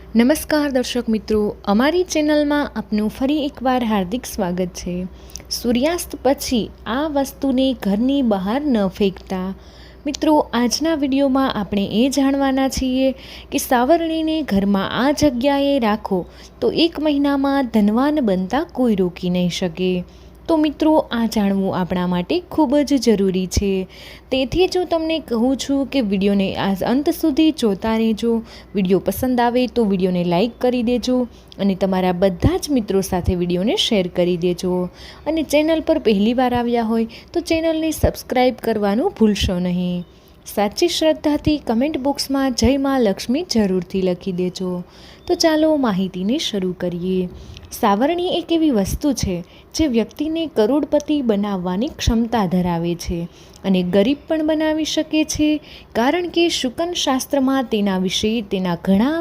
નમસ્કાર દર્શક મિત્રો, અમારી ચેનલમાં આપનું ફરી એકવાર હાર્દિક સ્વાગત છે। સૂર્યાસ્ત પછી આ વસ્તુને ઘરની બહાર ન ફેંકતા। મિત્રો, આજના વિડીયોમાં આપણે એ જાણવાના છીએ કે સાવરણીને ઘરમાં આ જગ્યાએ રાખો તો 1 મહિનામાં ધનવાન બનતા કોઈ રોકી નહીં શકે। તો મિત્રો, આ જાણવું આપણા માટે ખૂબ જ જરૂરી છે। તેથી જ હું તમને કહું છું કે વિડીયોને આ અંત સુધી જોતા રહેજો। વિડીયો પસંદ આવે તો વિડીયોને લાઈક કરી દેજો અને તમારા બધા જ મિત્રો સાથે વિડીયોને શેર કરી દેજો। અને ચેનલ પર પહેલીવાર આવ્યા હોય તો ચેનલને સબસ્ક્રાઈબ કરવાનું ભૂલશો નહીં। સાચી શ્રદ્ધાથી કમેન્ટ બોક્સમાં જય માં લક્ષ્મી જરૂરથી લખી દેજો। તો ચાલો માહિતીને શરૂ કરીએ। સાવરણી એક એવી વસ્તુ છે જે વ્યક્તિને કરોડપતિ બનાવવાની ક્ષમતા ધરાવે છે અને ગરીબ પણ બનાવી શકે છે, કારણ કે શુકન શાસ્ત્રમાં તેના વિશે તેના ઘણા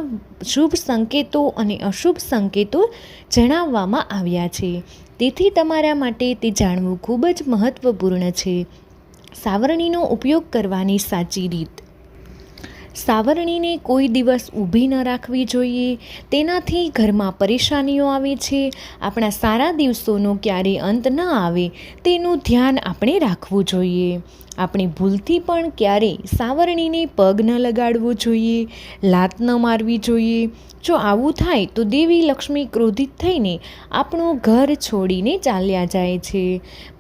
શુભ સંકેતો અને અશુભ સંકેતો જણાવવામાં આવ્યા છે। તેથી તમારા માટે તે જાણવું ખૂબ જ મહત્વપૂર્ણ છે। સાવરણીનો ઉપયોગ કરવાની સાચી રીત। સાવરણીને કોઈ દિવસ ઊભી ન રાખવી જોઈએ, તેનાથી ઘરમાં પરેશાનીઓ આવે છે। આપણા સારા દિવસોનો ક્યારેય અંત ન આવે તેનું ધ્યાન આપણે રાખવું જોઈએ। આપણે ભૂલથી પણ ક્યારેય સાવરણીને પગ ન લગાડવો જોઈએ, લાત ન મારવી જોઈએ। જો આવું થાય તો દેવી લક્ષ્મી ક્રોધિત થઈને આપણું ઘર છોડીને ચાલ્યા જાય છે।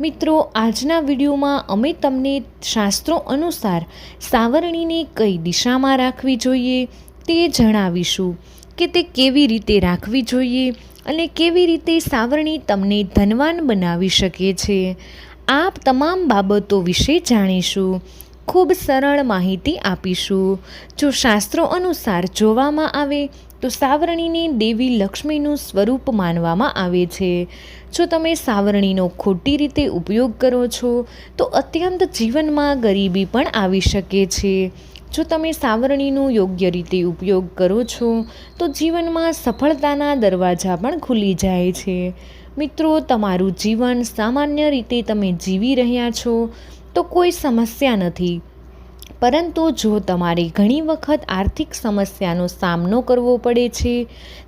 મિત્રો, આજના વિડીયોમાં અમે તમને શાસ્ત્રો અનુસાર સાવરણીને કઈ દિશામાં રાખવી જોઈએ તે જણાવીશું કે તે કેવી રીતે રાખવી જોઈએ અને કેવી રીતે સાવરણી તમને ધનવાન બનાવી શકે છે। આ તમામ બાબતો વિશે જાણીશું। ખૂબ સરળ માહિતી આપીશું। જો શાસ્ત્રો અનુસાર જોવામાં આવે તો સાવરણીને દેવી લક્ષ્મીનું સ્વરૂપ માનવામાં આવે છે। જો તમે સાવરણીનો ખોટી રીતે ઉપયોગ કરો છો તો અત્યંત જીવનમાં ગરીબી પણ આવી શકે છે। જો તમે સાવરણીનો યોગ્ય રીતે ઉપયોગ કરો છો તો જીવનમાં સફળતાના દરવાજા પણ ખુલી જાય છે। મિત્રો, તમારું જીવન સામાન્ય રીતે તમે જીવી રહ્યા છો તો કોઈ સમસ્યા નથી, પરંતુ જો તમારે ઘણી વખત આર્થિક સમસ્યાનો સામનો કરવો પડે છે,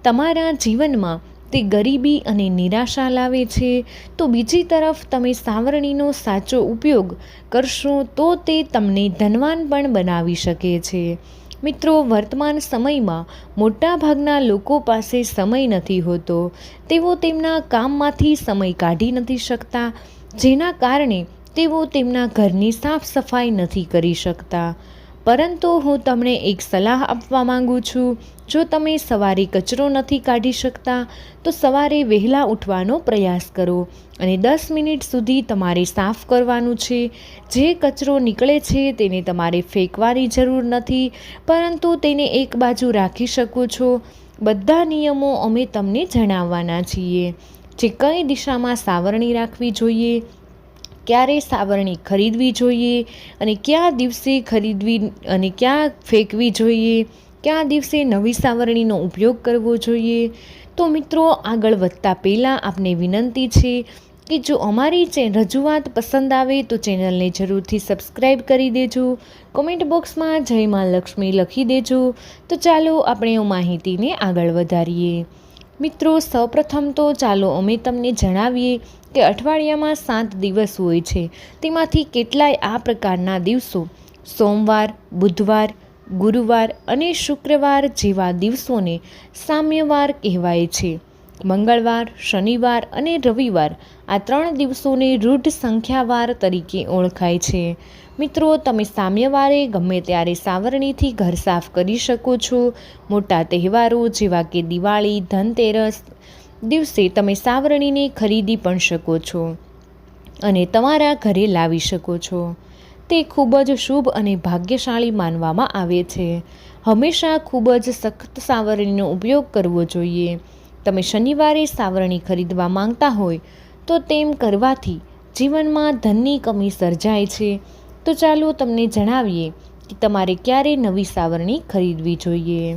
તમારા જીવનમાં તે ગરીબી અને નિરાશા લાવે છે, તો બીજી તરફ તમે સાવરણીનો સાચો ઉપયોગ કરશો તો તે તમને ધનવાન પણ બનાવી શકે છે। મિત્રો, વર્તમાન સમયમાં મોટાભાગના લોકો પાસે સમય નથી હોતો। તેઓ તેમના કામમાંથી સમય કાઢી નથી શકતા, જેના કારણે તેઓ તેમના ઘરની સાફ સફાઈ નથી કરી શકતા। પરંતુ હું તમને એક સલાહ આપવા માંગુ છું। જો તમે સવારે કચરો નથી કાઢી શકતા તો સવારે વહેલા ઉઠવાનો પ્રયાસ કરો અને 10 મિનિટ સુધી તમારે સાફ કરવાનું છે। જે કચરો નીકળે છે તેને તમારે ફેંકવાની જરૂર નથી, પરંતુ તેને એક બાજુ રાખી શકો છો। બધા નિયમો અમે તમને જણાવવાના છીએ, જે કઈ દિશામાં સાવરણી રાખવી જોઈએ, ક્યારે સાવરણી ખરીદવી જોઈએ અને કયા દિવસે ખરીદવી અને ક્યાં ફેંકવી જોઈએ, કયા દિવસે નવી સાવરણીનો ઉપયોગ કરવો જોઈએ। તો મિત્રો, આગળ વધતા પહેલાં આપને વિનંતી છે કે જો અમારી રજૂઆત પસંદ આવે તો ચેનલને જરૂરથી સબસ્ક્રાઈબ કરી દેજો। કોમેન્ટ બોક્સમાં જય માં લક્ષ્મી લખી દેજો। તો ચાલો આપણે માહિતીને આગળ વધારીએ। મિત્રો, સૌપ્રથમ તો ચાલો અમે તમને જણાવીએ કે અઠવાડિયામાં 7 દિવસ હોય છે, તેમાંથી કેટલાય આ પ્રકારના દિવસો સોમવાર, બુધવાર, ગુરુવાર અને શુક્રવાર જેવા દિવસોને સામ્યવાર કહેવાય છે। મંગળવાર, શનિવાર અને રવિવાર આ 3 દિવસોને રૂઢ સંખ્યાવાર તરીકે ઓળખાય છે। મિત્રો, તમે સામ્યવારે ગમે ત્યારે સાવરણીથી ઘર સાફ કરી શકો છો। મોટા તહેવારો જેવા કે દિવાળી, ધનતેરસ દિવસે તમે સાવરણીને ખરીદી પણ શકો છો અને તમારા ઘરે લાવી શકો છો। તે ખૂબ જ શુભ અને ભાગ્યશાળી માનવામાં આવે છે। હંમેશા ખૂબ જ સખત સાવરણીનો ઉપયોગ કરવો જોઈએ। તમે શનિવારે સાવરણી ખરીદવા માંગતા હોય તો તેમ કરવાથી જીવનમાં ધનની કમી સર્જાય છે। તો ચાલો તમને જણાવીએ કે તમારે ક્યારે નવી સાવરણી ખરીદવી જોઈએ।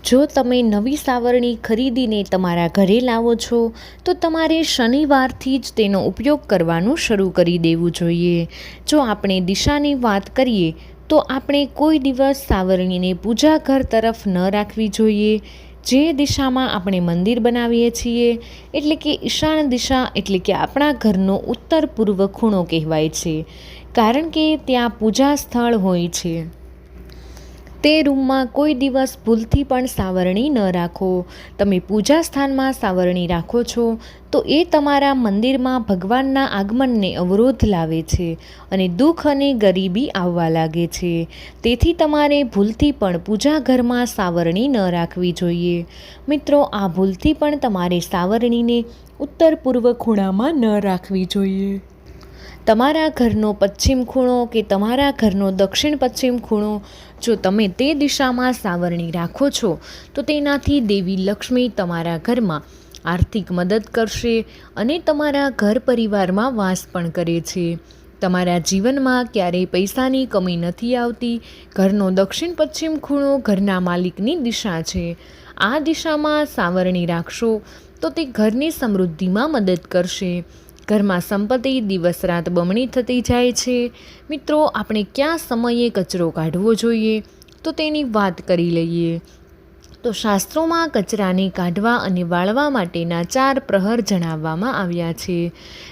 જો તમે નવી સાવરણી ખરીદીને તમારા ઘરે લાવો છો તો તમારે શનિવારથી જ તેનો ઉપયોગ કરવાનું શરૂ કરી દેવું જોઈએ। જો આપણે દિશાની વાત કરીએ તો આપણે કોઈ દિવસ સાવરણીને પૂજા ઘર તરફ ન રાખવી જોઈએ. જે દિશામાં આપણે મંદિર બનાવીએ છીએ એટલે કે ઈશાન દિશા એટલે કે આપણા ઘરનો ઉત્તર પૂર્વ ખૂણો કહેવાય છે, કારણ કે ત્યાં પૂજા સ્થળ હોય છે. તે રૂમમાં કોઈ દિવસ ભૂલથી પણ સાવરણી ન રાખો. તમે પૂજા સ્થાનમાં સાવરણી રાખો છો તો એ તમારા મંદિરમાં ભગવાનના આગમનને અવરોધ લાવે છે અને દુઃખ અને ગરીબી આવવા લાગે છે. તેથી તમારે ભૂલથી પણ પૂજા ઘરમાં સાવરણી ન રાખવી જોઈએ. મિત્રો, આ ભૂલથી પણ તમારે સાવરણીને ઉત્તર પૂર્વ ખૂણામાં ન રાખવી જોઈએ. તમારા ઘરનો પશ્ચિમ ખૂણો કે તમારા ઘરનો દક્ષિણ પશ્ચિમ ખૂણો, જો તમે તે દિશામાં સાવરણી રાખો છો તો તેનાથી દેવી લક્ષ્મી તમારા ઘરમાં આર્થિક મદદ કરશે અને તમારા ઘર પરિવારમાં વાસ પણ કરે છે. તમારા જીવનમાં ક્યારેય પૈસાની કમી નથી આવતી. ઘરનો દક્ષિણ પશ્ચિમ ખૂણો ઘરના માલિકની દિશા છે. આ દિશામાં સાવરણી રાખશો તો તે ઘરની સમૃદ્ધિમાં મદદ કરશે. ઘરમાં સંપત્તિ દિવસ રાત બમણી થતી જાય છે. મિત્રો, આપણે કયા સમયે કચરો કાઢવો જોઈએ તો તેની વાત કરી લઈએ. તો શાસ્ત્રોમાં કચરાને કાઢવા અને વાળવા માટેના 4 પ્રહર જણાવવામાં આવ્યા છે.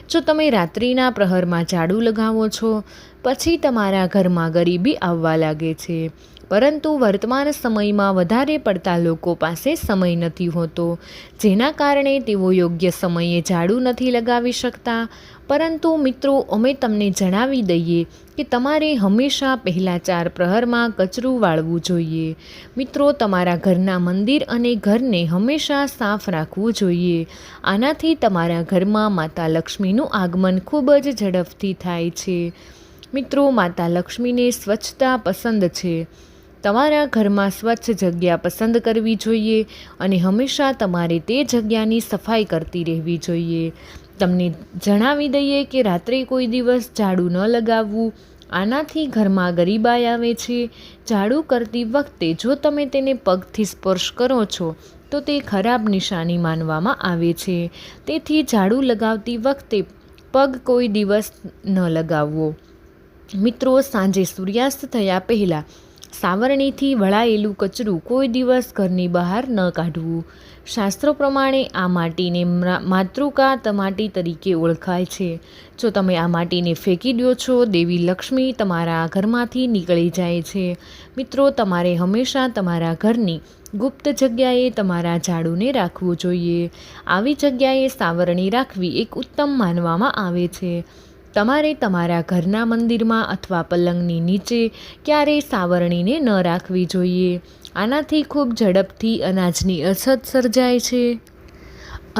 જો તમે રાત્રિના પ્રહરમાં ઝાડુ લગાવો છો પછી તમારા ઘરમાં ગરીબી આવવા લાગે છે. પરંતુ વર્તમાન સમયમાં વધારે પડતા લોકો પાસે સમય નથી હોતો, જેના કારણે તેઓ યોગ્ય સમયે ઝાડુ નથી લગાવી શકતા. પરંતુ મિત્રો, અમે તમને જણાવી દઈએ કે તમારે હંમેશા પહેલાં 4 પ્રહરમાં કચરું વાળવું જોઈએ. મિત્રો, તમારા ઘરના મંદિર અને ઘરને હંમેશા સાફ રાખવું જોઈએ. આનાથી તમારા ઘરમાં માતા લક્ષ્મીનું આગમન ખૂબ જ ઝડપથી થાય છે. મિત્રો, માતા લક્ષ્મીને સ્વચ્છતા પસંદ છે. તમારા ઘરમાં સ્વચ્છ જગ્યા પસંદ કરવી જોઈએ અને હંમેશા તમારે તે જગ્યાની સફાઈ કરતી રહેવી જોઈએ. તમને જણાવી દઈએ કે રાત્રે કોઈ દિવસ ઝાડુ ન લગાવવું. આનાથી ઘરમાં ગરીબાઈ આવે છે. ઝાડુ કરતી વખતે જો તમે તેને પગથી સ્પર્શ કરો છો તો તે ખરાબ નિશાની માનવામાં આવે છે. તેથી ઝાડુ લગાવતી વખતે પગ કોઈ દિવસ ન લગાવવો. મિત્રો, સાંજે સૂર્યાસ્ત થયા પહેલાં સાવરણીથી વળાયેલું કચરું કોઈ દિવસ ઘરની બહાર ન કાઢવું. શાસ્ત્રો પ્રમાણે આ માટીને માતૃકા માટી તરીકે ઓળખાય છે. જો તમે આ માટીને ફેંકી દો છો, દેવી લક્ષ્મી તમારા ઘરમાંથી નીકળી જાય છે. મિત્રો, તમારે હંમેશા તમારા ઘરની ગુપ્ત જગ્યાએ તમારા ઝાડુને રાખવું જોઈએ. આવી જગ્યાએ સાવરણી રાખવી એક ઉત્તમ માનવામાં આવે છે. તમારે તમારા ઘરના મંદિરમાં અથવા પલંગની નીચે ક્યારેય સાવરણીને ન રાખવી જોઈએ. આનાથી ખૂબ ઝડપથી અનાજની અછત સર્જાય છે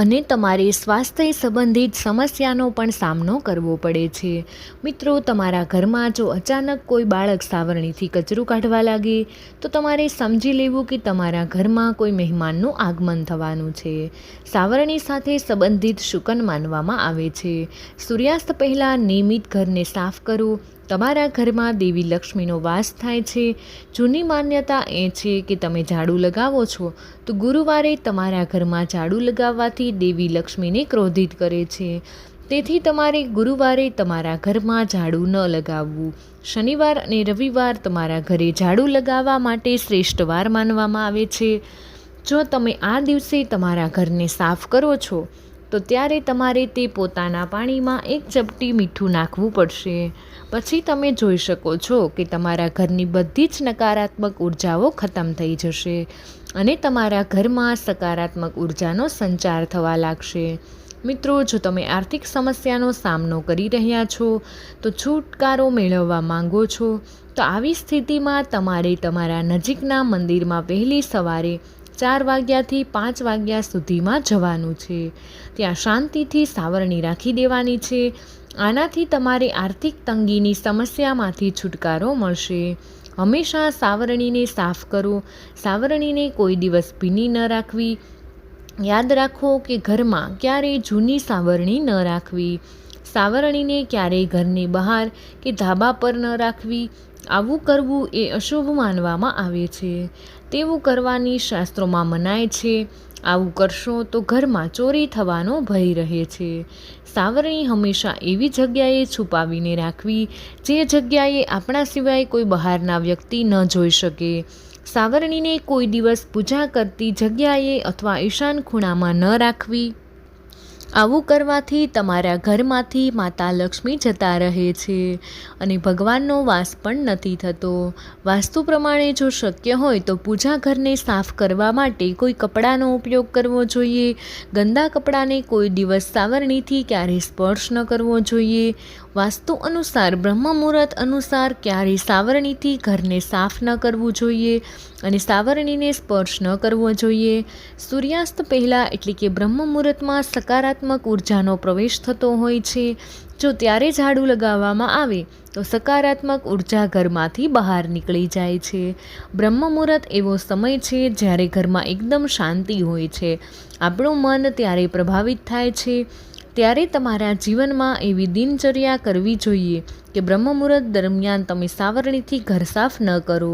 અને તમારે સ્વાસ્થ્ય સંબંધિત સમસ્યાનો પણ સામનો કરવો પડે છે. મિત્રો, તમારા ઘરમાં જો અચાનક કોઈ બાળક સાવરણીથી કચરું કાઢવા લાગે તો તમારે સમજી લેવું કે તમારા ઘરમાં કોઈ મહેમાનનું આગમન થવાનું છે. સાવરણી સાથે સંબંધિત શુકન માનવામાં આવે છે. સૂર્યાસ્ત પહેલાં નિયમિત ઘરને સાફ કરો. તમારા ઘરમાં દેવી લક્ષ્મીનો વાસ થાય છે. જૂની માન્યતા એ છે કે તમે ઝાડુ લગાવો છો તો ગુરુવારે તમારા ઘરમાં ઝાડુ લગાવવાથી દેવી લક્ષ્મીને ક્રોધિત કરે છે. તેથી તમારે ગુરુવારે તમારા ઘરમાં ઝાડુ ન લગાવવું. શનિવાર અને રવિવાર તમારા ઘરે ઝાડુ લગાવવા માટે શ્રેષ્ઠ વાર માનવામાં આવે છે. જો તમે આ દિવસે તમારા ઘરને સાફ કરો છો તો ત્યારે તમારે તે પોતાના પાણીમાં 1 ચપટી મીઠું નાખવું પડશે. પછી તમે જોઈ શકો છો કે તમારા ઘરની બધી જ નકારાત્મક ઉર્જાઓ ખતમ થઈ જશે અને તમારા ઘરમાં સકારાત્મક ઉર્જાનો સંચાર થવા લાગશે. મિત્રો, જો તમે આર્થિક સમસ્યાનો સામનો કરી રહ્યા છો તો છુટકારો મેળવવા માંગો છો તો આવી સ્થિતિમાં તમારે તમારા નજીકના મંદિરમાં વહેલી સવારે 4 વાગ્યાથી 5 વાગ્યા સુધીમાં જવાનું છે. ત્યાં શાંતિથી સાવરણી રાખી દેવાની છે. આનાથી તમારે આર્થિક તંગીની સમસ્યામાંથી છુટકારો મળશે. હંમેશા સાવરણીને સાફ કરો. સાવરણીને કોઈ દિવસ ભીની ન રાખવી. યાદ રાખો કે ઘરમાં ક્યારેય જૂની સાવરણી ન રાખવી. સાવરણીને ક્યારેય ઘરની બહાર કે ધાબા પર ન રાખવી. આવું કરવું એ અશુભ માનવામાં આવે છે. તેવું કરવાની શાસ્ત્રોમાં મનાય છે. આવું કરશો તો ઘરમાં ચોરી થવાનો ભય રહે છે. સાવરણી હંમેશા એવી જગ્યાએ છુપાવીને રાખવી જે જગ્યાએ આપણા સિવાય કોઈ બહારના વ્યક્તિ ન જોઈ શકે. સાવરણીને કોઈ દિવસ પૂજા કરતી જગ્યાએ અથવા ઈશાન ખૂણામાં ન રાખવી. આવું કરવાથી તમારા ઘરમાંથી માતા લક્ષ્મી જતા રહે છે અને ભગવાનનો વાસ પણ નથી થતો. વાસ્તુ પ્રમાણે જો શક્ય હોય તો પૂજા ઘરને સાફ કરવા માટે કોઈ કપડાનો ઉપયોગ કરવો જોઈએ. ગંદા કપડાને કોઈ દિવસ સાવરણીથી ક્યારેય સ્પર્શ ન કરવો જોઈએ. વાસ્તુ અનુસાર બ્રહ્મ મુહૂર્ત અનુસાર ક્યારેય સાવરણીથી ઘરને સાફ ન કરવું જોઈએ અને સાવરણીને સ્પર્શ ન કરવો જોઈએ. સૂર્યાસ્ત પહેલાં એટલે કે બ્રહ્મ મુહૂર્તમાં સકારાત્મક ઉર્જાનો પ્રવેશ થતો હોય છે. જો ત્યારે ઝાડુ લગાવવામાં આવે તો સકારાત્મક ઉર્જા ઘરમાંથી બહાર નીકળી જાય છે. બ્રહ્મ મુહૂર્ત એવો સમય છે જ્યારે ઘરમાં એકદમ શાંતિ હોય છે. આપણું મન ત્યારે પ્રભાવિત થાય છે. ત્યારે તમારા જીવનમાં એવી દિનચર્યા કરવી જોઈએ કે બ્રહ્મ મુહૂર્ત દરમિયાન તમે સાવરણીથી ઘર સાફ ન કરો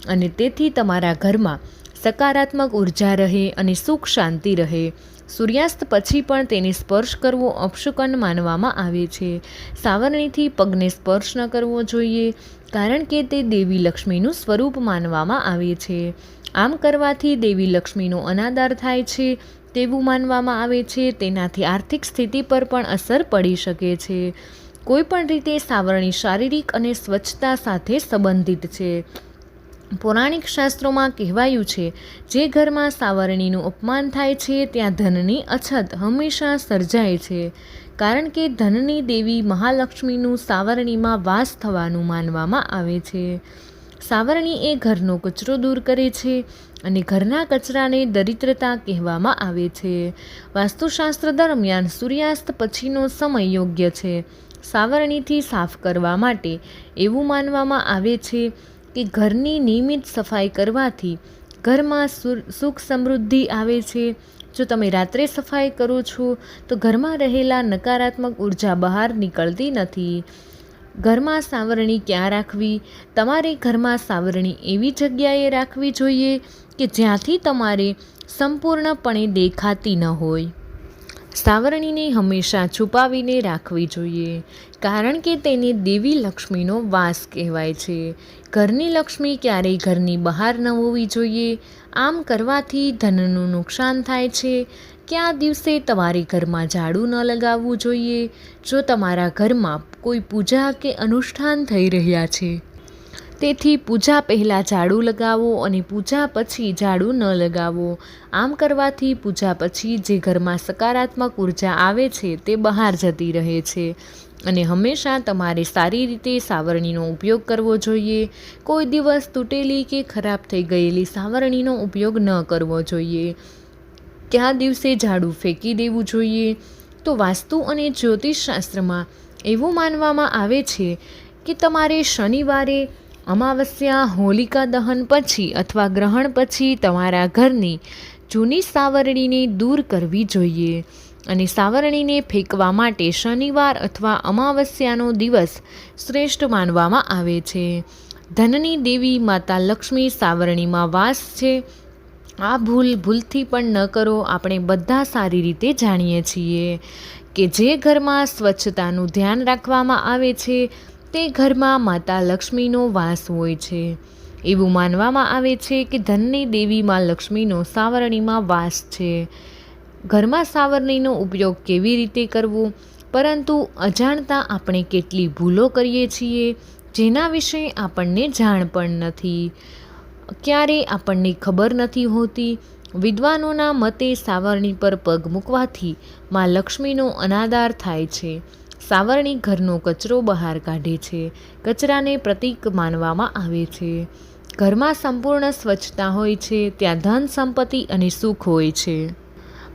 અને તેથી તમારા ઘરમાં સકારાત્મક ઉર્જા રહે અને સુખ શાંતિ રહે. સૂર્યાસ્ત પછી પણ તેને સ્પર્શ કરવો અપશુકન માનવામાં આવે છે. સાવરણીથી પગને સ્પર્શ ન કરવો જોઈએ કારણ કે તે દેવી લક્ષ્મીનું સ્વરૂપ માનવામાં આવે છે. આમ કરવાથી દેવી લક્ષ્મીનો અનાદર થાય છે તેવું માનવામાં આવે છે. તેનાથી આર્થિક સ્થિતિ પર પણ અસર પડી શકે છે. કોઈ પણ રીતે સાવરણી શારીરિક અને સ્વચ્છતા સાથે સંબંધિત છે. પૌરાણિક શાસ્ત્રોમાં કહેવાયું છે જે ઘરમાં સાવરણીનું અપમાન થાય છે ત્યાં ધનની અછત હંમેશા સર્જાય છે કારણ કે ધનની દેવી મહાલક્ષ્મીનું સાવરણીમાં વાસ થવાનું માનવામાં આવે છે. સાવરણી એ ઘરનો કચરો દૂર કરે છે અને ઘરના કચરાને દરિદ્રતા કહેવામાં આવે છે. વાસ્તુશાસ્ત્ર દરમિયાન સૂર્યાસ્ત પછીનો સમય યોગ્ય છે સાવરણીથી સાફ કરવા માટે. એવું માનવામાં આવે છે કે ઘરની નિયમિત સફાઈ કરવાથી ઘરમાં સુખ સમૃદ્ધિ આવે છે. જો તમે રાત્રે સફાઈ કરો છો તો ઘરમાં રહેલા નકારાત્મક ઉર્જા બહાર નીકળતી નથી. ઘરમાં સાવરણી ક્યાં રાખવી? તમારે ઘરમાં સાવરણી એવી જગ્યાએ રાખવી જોઈએ કે જ્યાંથી તમારે સંપૂર્ણપણે દેખાતી ન હોય. સાવરણીને હંમેશા છુપાવીને રાખવી જોઈએ કારણ કે તેને દેવી લક્ષ્મીનો વાસ કહેવાય છે. ઘરની લક્ષ્મી ક્યારેય ઘરની બહાર ન હોવી જોઈએ. આમ કરવાથી ધનનું નુકસાન થાય છે. કયા દિવસે તમારે ઘરમાં ઝાડુ ન લગાવવું જોઈએ? જો તમારા ઘરમાં કોઈ પૂજા કે અનુષ્ઠાન થઈ રહ્યા છે તેથી પૂજા પહેલાં ઝાડુ લગાવો અને પૂજા પછી ઝાડુ ન લગાવો. આમ કરવાથી પૂજા પછી જે ઘરમાં સકારાત્મક ઉર્જા આવે છે તે બહાર જતી રહે છે અને હંમેશા તમારે સારી રીતે સાવરણીનો ઉપયોગ કરવો જોઈએ. કોઈ દિવસ તૂટેલી કે ખરાબ થઈ ગયેલી સાવરણીનો ઉપયોગ ન કરવો જોઈએ. કયા દિવસે ઝાડુ ફેંકી દેવું જોઈએ? તો વાસ્તુ અને જ્યોતિષશાસ્ત્રમાં એવું માનવામાં આવે છે કે તમારે શનિવારે અમાવસ્યા હોલિકા દહન પછી અથવા ગ્રહણ પછી તમારા ઘરની જૂની સાવરણીને દૂર કરવી જોઈએ અને સાવરણીને ફેંકવા માટે શનિવાર અથવા અમાવસ્યાનો દિવસ શ્રેષ્ઠ માનવામાં આવે છે. ધનની દેવી માતા લક્ષ્મી સાવરણીમાં વાસ છે. આ ભૂલથી પણ ન કરો. આપણે બધા સારી રીતે જાણીએ છીએ કે જે ઘરમાં સ્વચ્છતાનું ધ્યાન રાખવામાં આવે છે તે ઘરમાં માતા લક્ષ્મીનો વાસ હોય છે. એવું માનવામાં આવે છે કે ધનની દેવી માં લક્ષ્મીનો સાવરણીમાં વાસ છે. ઘરમાં સાવરણીનો ઉપયોગ કેવી રીતે કરવો? પરંતુ અજાણતા આપણે કેટલી ભૂલો કરીએ છીએ જેના વિશે આપણને જાણ પણ નથી. ક્યારે આપણને ખબર નથી હોતી. વિદ્વાનોના મતે સાવરણી પર પગ મૂકવાથી માં લક્ષ્મીનો અનાદર થાય છે. સાવરણી ઘરનો કચરો બહાર કાઢે છે. કચરાને પ્રતીક માનવામાં આવે છે. ઘરમાં સંપૂર્ણ સ્વચ્છતા હોય છે ત્યાં ધન સંપત્તિ અને સુખ હોય છે.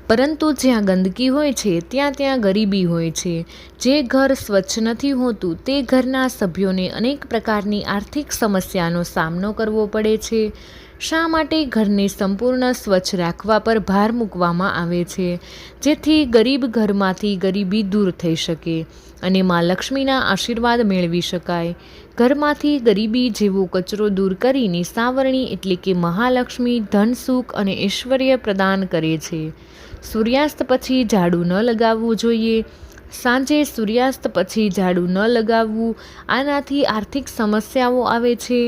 પરંતુ જ્યાં ગંદકી હોય છે ત્યાં ગરીબી હોય છે. જે ઘર સ્વચ્છ નથી હોતું તે ઘરના સભ્યોને અનેક પ્રકારની આર્થિક સમસ્યાનો સામનો કરવો પડે છે. શા માટે ઘરને સંપૂર્ણ સ્વચ્છ રાખવા પર ભાર મૂકવામાં આવે છે જેથી ગરીબ ઘરમાંથી ગરીબી દૂર થઈ શકે અને માં લક્ષ્મીના આશીર્વાદ મેળવી શકાય. ઘરમાંથી ગરીબી જેવો કચરો દૂર કરીને સાવરણી એટલે કે મહાલક્ષ્મી ધન સુખ અને ઐશ્વર્ય પ્રદાન કરે છે. સૂર્યાસ્ત પછી ઝાડુ ન લગાવવું જોઈએ. સાંજે સૂર્યાસ્ત પછી ઝાડુ ન લગાવવું, આનાથી આર્થિક સમસ્યાઓ આવે છે.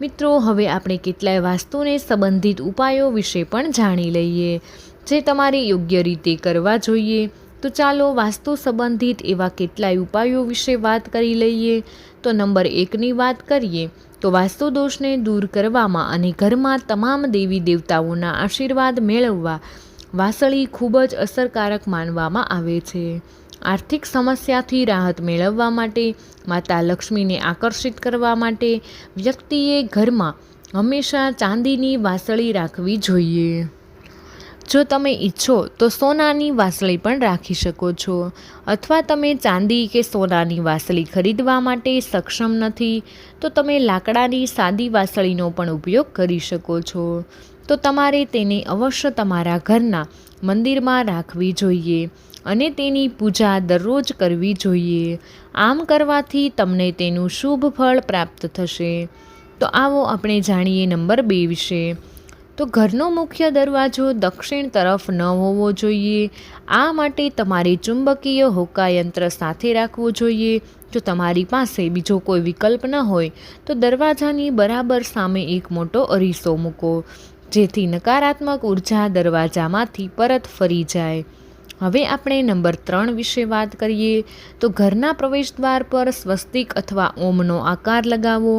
મિત્રો, હવે આપણે કેટલાય વાસ્તુને સંબંધિત ઉપાયો વિશે પણ જાણી લઈએ, જે તમારે યોગ્ય રીતે કરવા જોઈએ. તો ચાલો વાસ્તુ સંબંધિત એવા કેટલાય ઉપાયો વિશે વાત કરી લઈએ. તો નંબર 1ની વાત કરીએ તો વાસ્તુ દોષને દૂર કરવામાં અને ઘરમાં તમામ દેવી દેવતાઓના આશીર્વાદ મેળવવા વાસળી ખૂબ જ અસરકારક માનવામાં આવે છે. આર્થિક સમસ્યાથી રાહત મેળવવા માટે, માતા લક્ષ્મીને આકર્ષિત કરવા માટે વ્યક્તિએ ઘરમાં હંમેશા ચાંદીની વાસળી રાખવી જોઈએ. જો તમે ઈચ્છો તો સોનાની વાસળી પણ રાખી શકો છો, અથવા તમે ચાંદી કે સોનાની વાસળી ખરીદવા માટે સક્ષમ નથી તો તમે લાકડાની સાદી વાસળીનો પણ ઉપયોગ કરી શકો છો. તો તમારે તેને અવશ્ય તમારા ઘરના મંદિરમાં રાખવી જોઈએ અને તેની પૂજા દરરોજ કરવી જોઈએ. આમ કરવાથી તમને તેનું શુભ ફળ પ્રાપ્ત થશે. તો આવો આપણે જાણીએ નંબર 2 વિશે. તો ઘરનો મુખ્ય દરવાજો દક્ષિણ તરફ ન હોવો જોઈએ. આ માટે તમારે ચુંબકીય હોકાયંત્ર સાથે રાખવું જોઈએ. જો તમારી પાસે બીજો કોઈ વિકલ્પ ન હોય તો દરવાજાની બરાબર સામે એક મોટો અરીસો મૂકો, જેથી નકારાત્મક ઉર્જા દરવાજામાંથી પરત ફરી જાય. હવે આપણે નંબર 3 વિશે વાત કરીએ. તો ઘરના પ્રવેશદ્વાર પર સ્વસ્તિક અથવા ઓમનો આકાર લગાવો.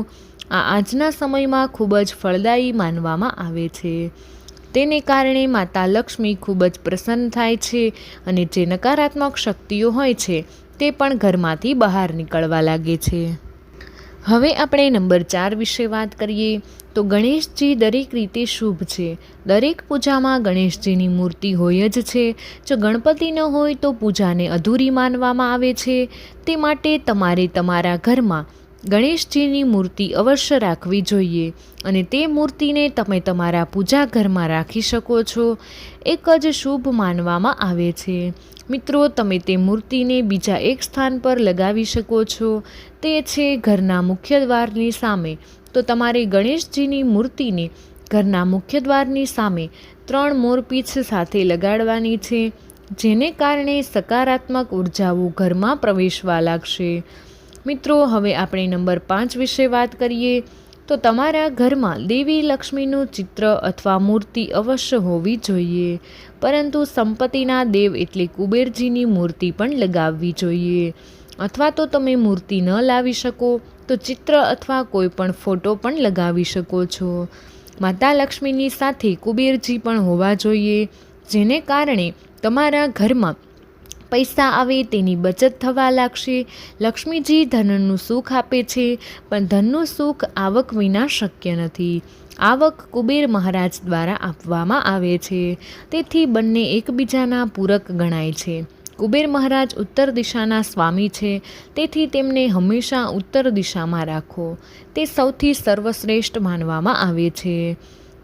આ આજના સમયમાં ખૂબ જ ફળદાયી માનવામાં આવે છે. તેને કારણે માતા લક્ષ્મી ખૂબ જ પ્રસન્ન થાય છે અને જે નકારાત્મક શક્તિઓ હોય છે તે પણ ઘરમાંથી બહાર નીકળવા લાગે છે. હવે આપણે નંબર 4 વિશે વાત કરીએ. તો ગણેશજી દરેક રીતે શુભ છે. દરેક પૂજામાં ગણેશજીની મૂર્તિ હોય જ છે. જો ગણપતિ ન હોય તો પૂજાને અધૂરી માનવામાં આવે છે. તે માટે તમારે તમારા ઘરમાં ગણેશજીની મૂર્તિ અવશ્ય રાખવી જોઈએ અને તે મૂર્તિને તમે તમારા પૂજા ઘરમાં રાખી શકો છો. એક જ શુભ માનવામાં આવે છે. મિત્રો, તમે તે મૂર્તિને બીજા એક સ્થાન પર લગાવી શકો છો, તે છે ઘરના મુખ્ય દ્વારની સામે. તો તમારે ગણેશજીની મૂર્તિને ઘરના મુખ્ય દ્વારની સામે 3 મોરપીંછ સાથે લગાડવાની છે, જેને કારણે સકારાત્મક ઉર્જાઓ ઘરમાં પ્રવેશવા લાગશે. મિત્રો, હવે આપણે નંબર 5 વિશે વાત કરીએ. તો તમારા ઘરમાં દેવી લક્ષ્મીનું ચિત્ર અથવા મૂર્તિ અવશ્ય હોવી જોઈએ, પરંતુ સંપત્તિના દેવ એટલે કુબેરજીની મૂર્તિ પણ લગાવવી જોઈએ. અથવા તો તમે મૂર્તિ ન લાવી શકો તો ચિત્ર અથવા કોઈ પણ ફોટો પણ લગાવી શકો છો. માતા લક્ષ્મીની સાથે કુબેરજી પણ હોવા જોઈએ, જેને કારણે તમારા ઘરમાં પૈસા આવે તેની બચત થવા લાગશે. લક્ષ્મીજી ધનનું સુખ આપે છે, પણ ધનનું સુખ આવક વિના શક્ય નથી. આવક કુબેર મહારાજ દ્વારા આપવામાં આવે છે, તેથી બંને એકબીજાના પૂરક ગણાય છે. કુબેર મહારાજ ઉત્તર દિશાના સ્વામી છે, તેથી તેમને હંમેશા ઉત્તર દિશામાં રાખો. તે સૌથી સર્વશ્રેષ્ઠ માનવામાં આવે છે.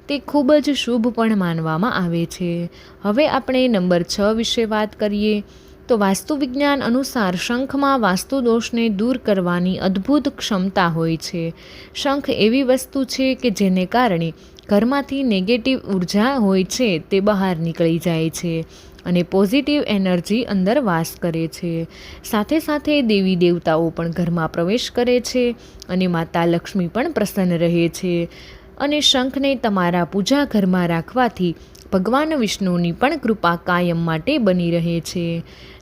તે ખૂબ જ શુભ પણ માનવામાં આવે છે. હવે આપણે નંબર 6 વિશે વાત કરીએ. તો વાસ્તુ વિજ્ઞાન અનુસાર શંખમાં વાસ્તુ દોષને દૂર કરવાની અદ્ભુત ક્ષમતા હોય છે. શંખ એવી વસ્તુ છે કે જેને કારણે ઘરમાંથી નેગેટિવ ઉર્જા હોય છે તે બહાર નીકળી જાય છે અને પોઝિટિવ એનર્જી અંદર વાસ કરે છે. સાથે સાથે દેવી દેવતાઓ પણ ઘરમાં પ્રવેશ કરે છે અને માતા લક્ષ્મી પણ પ્રસન્ન રહે છે. અને શંખને તમારા પૂજા ઘરમાં રાખવાથી ભગવાન વિષ્ણુની પણ કૃપા કાયમ માટે બની રહે છે.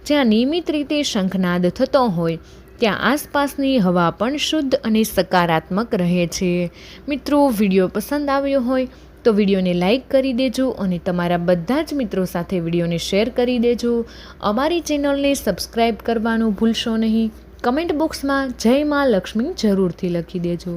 જ્યાં નિયમિત રીતે શંખનાદ થતો હોય ત્યાં આસપાસની હવા પણ શુદ્ધ અને સકારાત્મક રહે છે. મિત્રો, વિડીયો પસંદ આવ્યો હોય તો વિડીયોને લાઈક કરી દેજો અને તમારા બધા જ મિત્રો સાથે વિડીયોને શેર કરી દેજો. અમારી ચેનલને સબસ્ક્રાઈબ કરવાનું ભૂલશો નહીં. કમેન્ટ બોક્સમાં જય માં લક્ષ્મી જરૂરથી લખી દેજો.